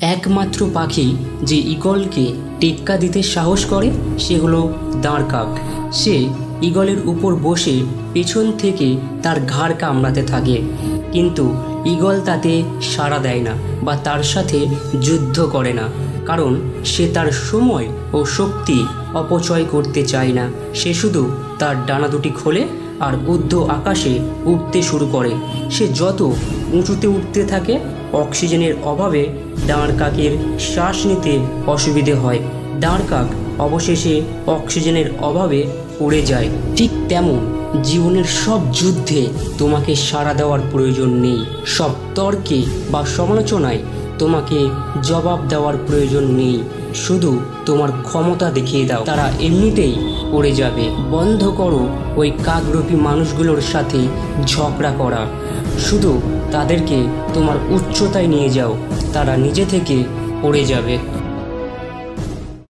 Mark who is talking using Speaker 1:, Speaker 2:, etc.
Speaker 1: একমাত্র পাখি যে ঈগলকে টেক্কা দিতে সাহস করে সে হলো দাঁড় কাক। সে ঈগলের উপর বসে পেছন থেকে তার ঘাড় কামড়াতে থাকে, কিন্তু ঈগল তাতে সাড়া দেয় না বা তার সাথে যুদ্ধ করে না, কারণ সে তার সময় ও শক্তি অপচয় করতে চায় না। সে শুধু তার ডানা দুটি খোলে আর ঊর্ধ্ব আকাশে উঠতে শুরু করে। সে যত উঁচুতে উঠতে থাকে, অক্সিজেনের অভাবে দাঁড় কাকের শ্বাস নিতে অসুবিধে হয়। দাঁড় কাক অবশেষে অক্সিজেনের অভাবে পড়ে যায়। ঠিক তেমন জীবনের সব যুদ্ধে তোমাকে সাড়া দেওয়ার প্রয়োজন নেই, সব তর্কে বা সমালোচনায় তোমাকে জবাব দেওয়ার প্রয়োজন নেই। শুধু তোমার ক্ষমতা দেখিয়ে দাও, তারা এমনিতেই পড়ে যাবে। বন্ধ করো ওই কাকরূপী মানুষগুলোর সাথে ঝগড়া করা, শুধু তাদেরকে তোমার উচ্চতায় নিয়ে যাও, তারা নিজে থেকে পড়ে যাবে।